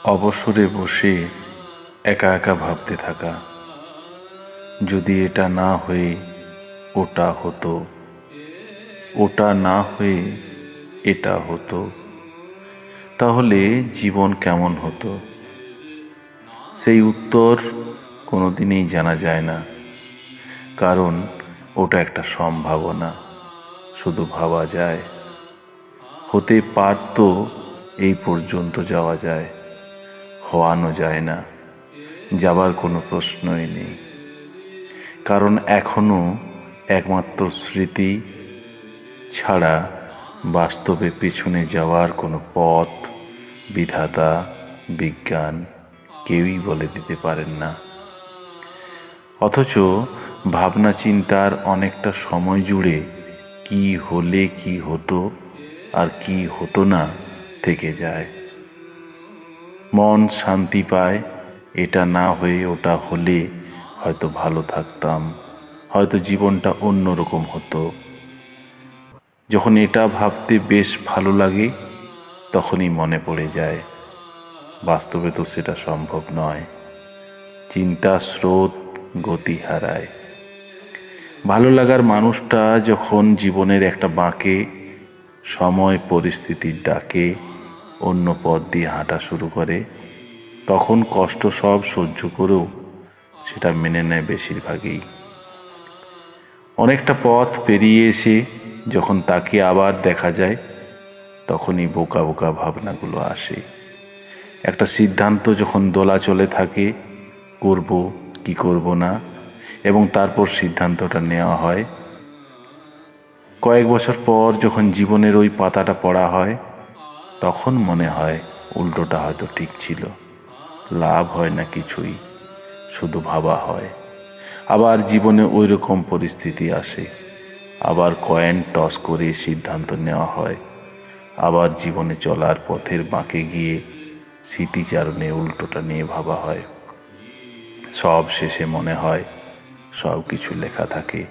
অবসরে বসে একা একা ভাবতে থাকা, যদি এটা না হয়ে ওটা হতো, ওটা না হয়ে এটা হতো, তাহলে জীবন কেমন হতো? সেই উত্তর কোনোদিনই জানা যায় না, কারণ ওটা একটা সম্ভাবনা, শুধু ভাবা যায়। হতে পারতো, এই পর্যন্ত যাওয়া যায়, হওয়ানো যায় না, যাবার কোনো প্রশ্নই নেই, কারণ এখনো একমাত্র স্মৃতি ছাড়া বাস্তবে পেছনে যাওয়ার কোনো পথ বিধাতা, বিজ্ঞান কেউই বলে দিতে পারেন না। অথচ ভাবনা চিন্তার অনেকটা সময় জুড়ে কি হলে কি হতো আর কি হতো না থেকে যায়। মন শান্তি পায়, এটা না হয়ে ওটা হলে হয়তো ভালো থাকতাম, হয়তো জীবনটা অন্যরকম হতো। যখন এটা ভাবতে বেশ ভালো লাগে, তখনই মনে পড়ে যায় বাস্তবে তো সেটা সম্ভব নয়। চিন্তা স্রোত গতি হারায়। ভালো লাগার মানুষটা যখন জীবনের একটা বাঁকে, সময় পরিস্থিতির ডাকে অন্য পথ দিয়ে হাঁটা শুরু করে, তখন কষ্ট সব সহ্য করেও সেটা মেনে নেয় বেশিরভাগই। অনেকটা পথ পেরিয়ে এসে যখন তাকে আবার দেখা যায়, তখনই বোকা বোকা ভাবনাগুলো আসে। একটা সিদ্ধান্ত যখন দোলাচলে থাকে, করব কি করব না, এবং তারপর সিদ্ধান্তটা নেওয়া হয়। কয়েক বছর পর যখন জীবনের ওই পাতাটা পড়া হয়, তখন মনে হয় উল্টোটা হয়তো ঠিক ছিল। লাভ হয় না কিছুই, শুধু ভাবা হয়। আবার জীবনে ওই রকম পরিস্থিতি আসে, আবার কয়েন টস করে সিদ্ধান্ত নেওয়া হয়। আবার জীবনে চলার পথের বাঁকে গিয়ে স্মৃতিচারণে উল্টোটা নিয়ে ভাবা হয়। সব শেষে মনে হয় সব কিছু লেখা থাকে।